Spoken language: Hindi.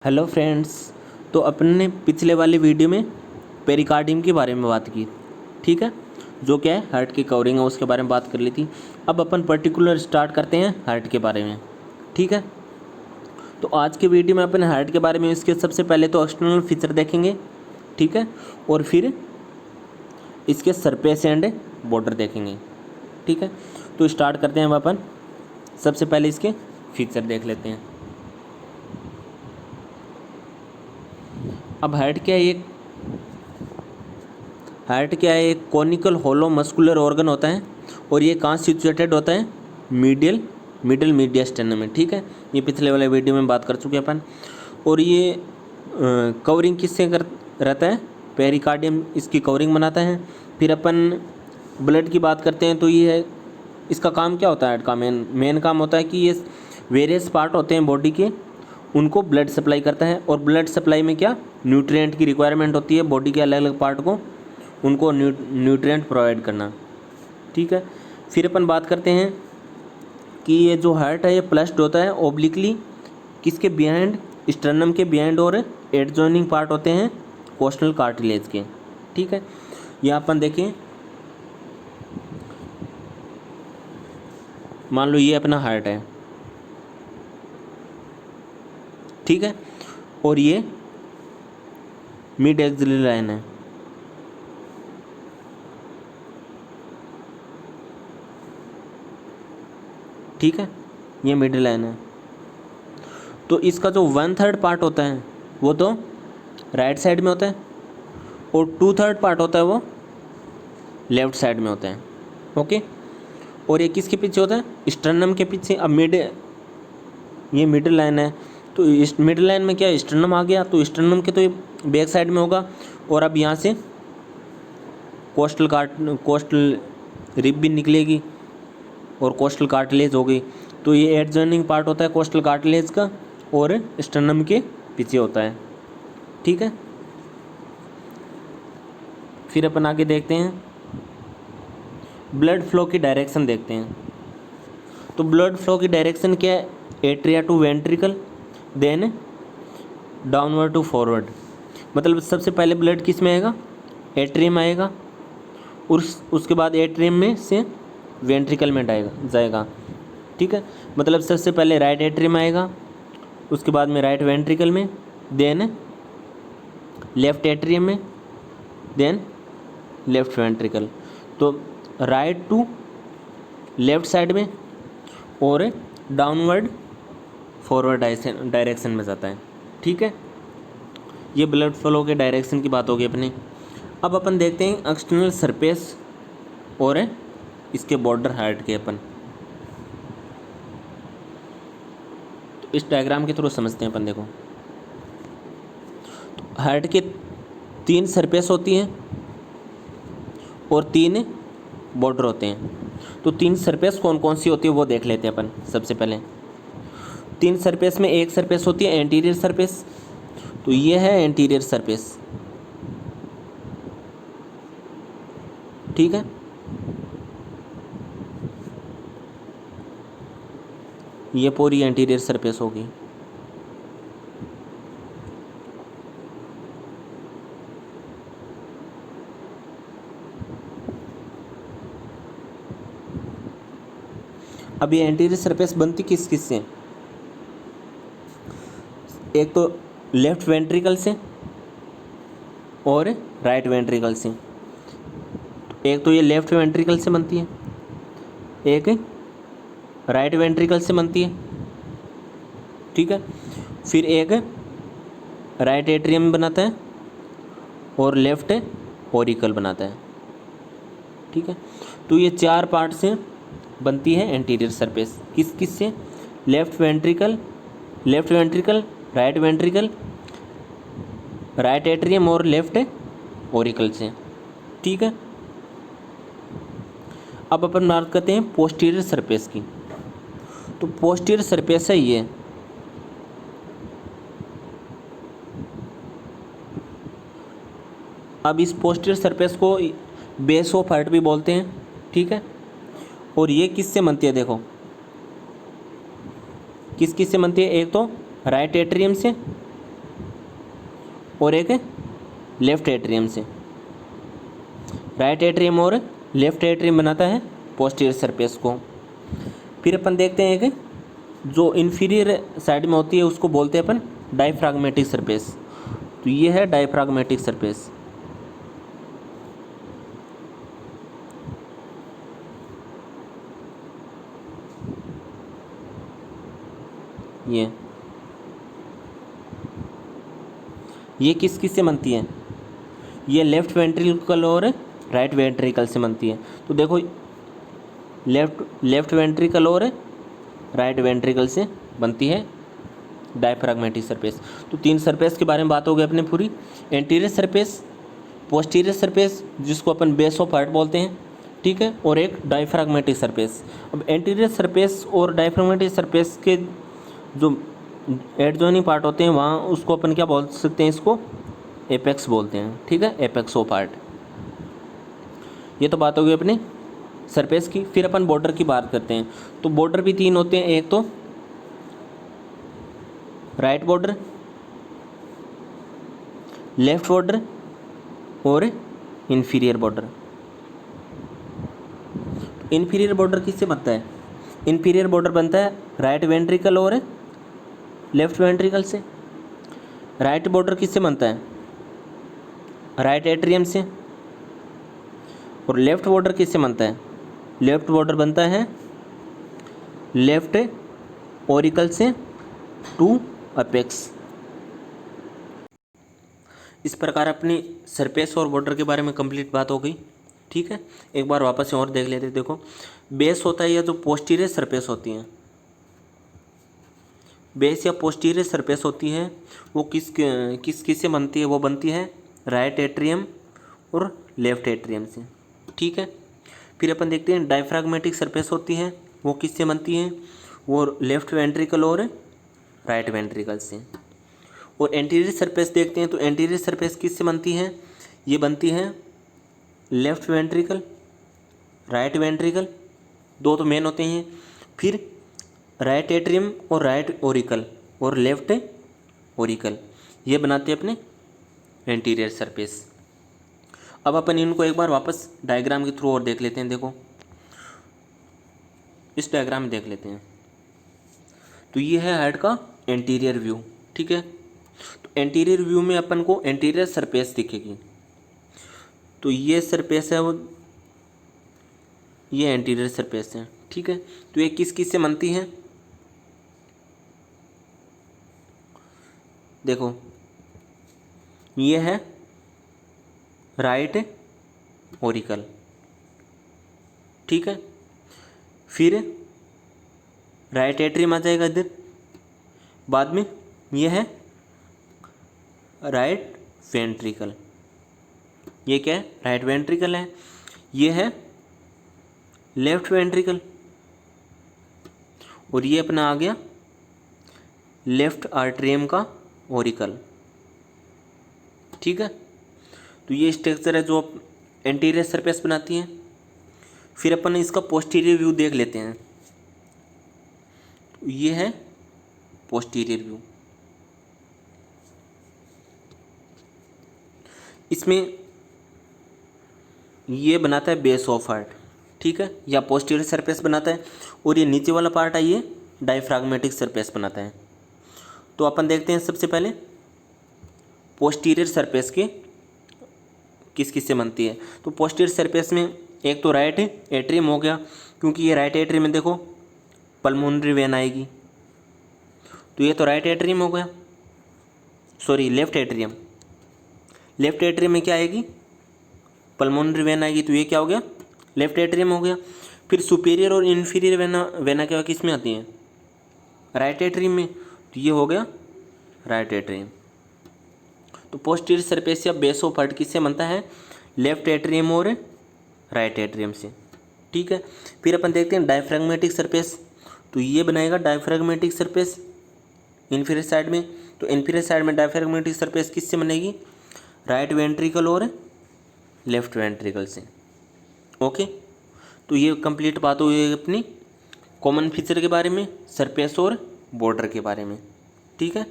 Hello friends. तो अपन ने पिछले वाले वीडियो में पेरिकार्डियम के बारे में बात की, ठीक है, जो क्या है हार्ट की कवरिंग है, उसके बारे में बात कर ली थी। अब अपन पर्टिकुलर स्टार्ट करते हैं हार्ट के बारे में, ठीक है। तो आज के वीडियो में अपन हार्ट के बारे में इसके सबसे पहले तो एक्सटर्नल फीचर देखेंगे, ठीक है, और फिर इसके सरफेस एंड बॉर्डर देखेंगे, ठीक है। तो स्टार्ट करते हैं। अब अपन सबसे पहले इसके फीचर देख लेते हैं। अब हार्ट क्या है, एक कॉनिकल होलो मस्कुलर ऑर्गन होता है और ये कहाँ सिचुएटेड होता है, मिडल मीडियस्टेनम में, ठीक है। ये पिछले वाले वीडियो में बात कर चुके हैं अपन। और ये कवरिंग किससे रहता है, पेरिकार्डियम इसकी कवरिंग बनाता है। फिर अपन ब्लड की बात करते हैं तो ये है, इसका काम क्या होता है, हार्ट का मेन काम होता है कि ये वेरियस पार्ट होते हैं बॉडी के, उनको ब्लड सप्लाई करता है। और ब्लड सप्लाई में क्या न्यूट्रिएंट की रिक्वायरमेंट होती है, बॉडी के अलग अलग पार्ट को उनको न्यूट्रिएंट प्रोवाइड करना, ठीक है। फिर अपन बात करते हैं कि ये जो हार्ट है ये प्लस्ड होता है ओब्लिकली किसके बिहाइंड, स्टर्नम के बिहाइंड और एडजॉइनिंग पार्ट होते हैं कोस्टल कार्टिलेज के, ठीक है। यहाँ अपन देखें, मान लो ये अपना हार्ट है, ठीक है, और ये मिड एक्सिलरी लाइन है, ठीक है, ये मिड लाइन है। तो इसका जो 1/3 पार्ट होता है वो तो राइट साइड में होता है और 2/3 पार्ट होता है वो लेफ्ट साइड में होता है, ओके। और ये किसके पीछे होता है, स्टर्नम के पीछे। अब ये मिडिल लाइन है, तो इस मिडिल लाइन में क्या स्टर्नम आ गया, तो स्टर्नम के तो ये बैक साइड में होगा। और अब यहाँ से कोस्टल रिब भी निकलेगी और कोस्टल कार्टिलेज हो गई। तो ये एडजॉइनिंग पार्ट होता है कोस्टल कार्टिलेज का और स्टर्नम के पीछे होता है, ठीक है। फिर अपन आगे देखते हैं, ब्लड फ्लो की डायरेक्शन देखते हैं। तो ब्लड फ्लो की डायरेक्शन क्या है, atria to ventricle, then downward to forward. मतलब सबसे पहले ब्लड किस में आएगा, एट्रियम आएगा, उसके बाद एट्रियम में से वेंट्रिकल में जाएगा, ठीक है। मतलब सबसे पहले राइट एट्रियम आएगा, उसके बाद में राइट वेंट्रिकल में, देन लेफ्ट एट्रियम में, देन लेफ्ट वेंट्रिकल। तो राइट टू लेफ्ट साइड में और डाउनवर्ड फॉरवर्ड डायरेक्शन में जाता है, ठीक है। ये ब्लड फ्लो के डायरेक्शन की बात होगी अपनी। अब अपन देखते हैं एक्सटर्नल सरफेस और इसके बॉर्डर हार्ट के अपन, तो इस डायग्राम के थ्रू समझते हैं अपन। देखो, तो हार्ट के 3 सरफेस होती हैं और 3 बॉर्डर होते हैं। तो 3 सरफेस कौन कौन सी होती है वो देख लेते हैं अपन। सबसे पहले 3 सरफेस में एक सरफेस होती है एंटीरियर सरफेस, तो ये है एंटीरियर सरफेस, ठीक है। ये पूरी एंटीरियर सरफेस होगी। अब ये एंटीरियर सरफेस बनती किस किस से, एक तो लेफ्ट वेंट्रिकल से और राइट वेंट्रिकल से। एक तो ये लेफ्ट वेंट्रिकल से बनती है, एक राइट वेंट्रिकल से बनती है, ठीक है। फिर एक राइट एट्रियम बनाता है और लेफ्ट ऑरिकल बनाता है, ठीक है। तो ये 4 पार्ट से बनती है एंटीरियर सरफेस। किस किस से, left ventricle, right ventricle, right atrium और लेफ्ट ऑरिकल से, ठीक है। अब अपन बात करते हैं पोस्टीरियर सरफेस की। तो पोस्टीरियर सरफेस है ये, अब इस पोस्टीरियर सरफेस को बेस ऑफ हार्ट भी बोलते हैं, ठीक है। और ये किससे बनती है, देखो किस किस से बनती है, एक तो राइट एट्रियम से और एक लेफ्ट एट्रियम से। राइट एट्रियम और लेफ्ट एट्रियम बनाता है पोस्टीरियर सरफेस को। फिर अपन देखते हैं कि जो इन्फीरियर साइड में होती है उसको बोलते हैं अपन डायफ्रागमेटिक सरफेस। तो ये है डायफ्रागमेटिक सरफेस। ये किस किस से बनती है? ये लेफ्ट वेंट्रिकल और राइट वेंट्रिकल से बनती है। तो देखो लेफ्ट वेंट्रिकल और राइट वेंट्रिकल से बनती है डायफ्रागमेटिक सरफेस। तो 3 सरफेस के बारे में बात हो गई अपने पूरी। एंटीरियर सरफेस, पोस्टीरियर सरफेस जिसको अपन बेस ऑफ हार्ट बोलते हैं, ठीक है, और एक डायफ्रागमेटिक सरफेस। अब एंटीरियर सरफेस और डायफ्रागमेटिक सरफेस के जो एडजॉइनिंग पार्ट होते हैं वहाँ उसको अपन क्या बोल सकते हैं? इसको एपेक्स बोलते हैं, ठीक है, एपेक्स ऑफ हार्ट। ये तो बात होगी अपने सरफेस की। फिर अपन बॉर्डर की बात करते हैं। तो बॉर्डर भी 3 होते हैं, एक तो राइट बॉर्डर, लेफ्ट बॉर्डर और इन्फीरियर बॉर्डर। इन्फीरियर बॉर्डर किससे बनता है? इन्फीरियर बॉर्डर बनता है राइट वेंट्रिकल और लेफ्ट वेंट्रिकल से। राइट बॉर्डर किससे बनता है? राइट एट्रियम से। और लेफ्ट बॉर्डर किससे बनता है? लेफ्ट बॉर्डर बनता है लेफ्ट ओरिकल से टू अपेक्स। इस प्रकार अपनी सरफेस और बॉर्डर के बारे में कंप्लीट बात हो गई, ठीक है। एक बार वापस से और देख लेते हैं। देखो बेस होता है या जो पोस्टीरियर सरफेस होती है, बेस या पोस्टीरियर सरफेस होती है वो किस से बनती है? वो बनती है राइट एट्रियम और लेफ्ट एट्रियम से, ठीक है। फिर अपन देखते हैं डायफ्रागमेटिक सरफेस होती है वो किससे बनती है? वो लेफ्ट वेंट्रिकल और राइट वेंट्रिकल से। और एंटीरियर सरफेस देखते हैं तो एंटीरियर सरफेस किससे बनती है? ये बनती है लेफ्ट वेंट्रिकल, राइट वेंट्रिकल, 2 तो मेन होते हैं। फिर राइट एट्रियम और राइट ओरिकल और लेफ्ट ओरिकल, ये बनाते हैं अपने एंटीरियर सरफेस। अब अपन इनको एक बार वापस डायग्राम के थ्रू और देख लेते हैं। देखो इस डायग्राम में देख लेते हैं। तो ये है हार्ट का एंटीरियर व्यू, ठीक है। तो एंटीरियर व्यू में अपन को एंटीरियर सरफेस दिखेगी। तो ये सरफेस है वो, ये एंटीरियर सरफेस है, ठीक है। तो ये किस से बनती है? देखो ये है राइट ओरिकल, ठीक है। फिर राइट एट्रियम आ जाएगा इधर, बाद में ये है राइट वेंट्रिकल। ये क्या है? राइट वेंट्रिकल है। ये है लेफ्ट वेंट्रिकल और ये अपना आ गया लेफ्ट आर्ट्रियम का ओरिकल, ठीक है। तो ये स्ट्रक्चर है जो एंटीरियर सरफेस बनाती है। फिर अपन इसका पोस्टीरियर व्यू देख लेते हैं। तो ये है पोस्टीरियर व्यू। इसमें ये बनाता है बेस ऑफ हार्ट, ठीक है, या पोस्टीरियर सरफेस बनाता है। और ये नीचे वाला पार्ट है ये डायफ्रागमेटिक सरफेस बनाता है। तो अपन देखते हैं सबसे पहले पोस्टीरियर सरफेस के किस से बनती है। तो पोस्टीरियर सरफेस में एक तो राइट एट्रियम हो गया, क्योंकि ये राइट एट्रियम में देखो पल्मोनरी वेन आएगी। तो ये तो राइट एट्रियम हो गया, sorry left atrium. Left atrium में क्या आएगी? पल्मोनरी वेन आएगी। तो ये क्या हो गया? लेफ्ट एट्रियम हो गया। फिर सुपीरियर और इन्फीरियर वेना क्या किस में आती है? राइट एट्रियम में। तो ये हो गया राइट एट्रियम। तो पोस्टीरियर सरफेस या बेस ऑफ हार्ट किससे बनता है? लेफ्ट एट्रियम और राइट एट्रियम से, ठीक है। फिर अपन देखते हैं डायफ्रागमेटिक सरफेस। तो ये बनाएगा डायफ्रागमेटिक सरफेस इन्फीरियर साइड में। तो इन्फीरियर साइड में डायफ्रागमेटिक सरफेस किससे बनेगी? राइट वेंट्रिकल और लेफ्ट वेंट्रिकल से, ओके। तो ये कंप्लीट बात हुई अपनी कॉमन फीचर के बारे में, सरफेस और बॉर्डर के बारे में, ठीक है।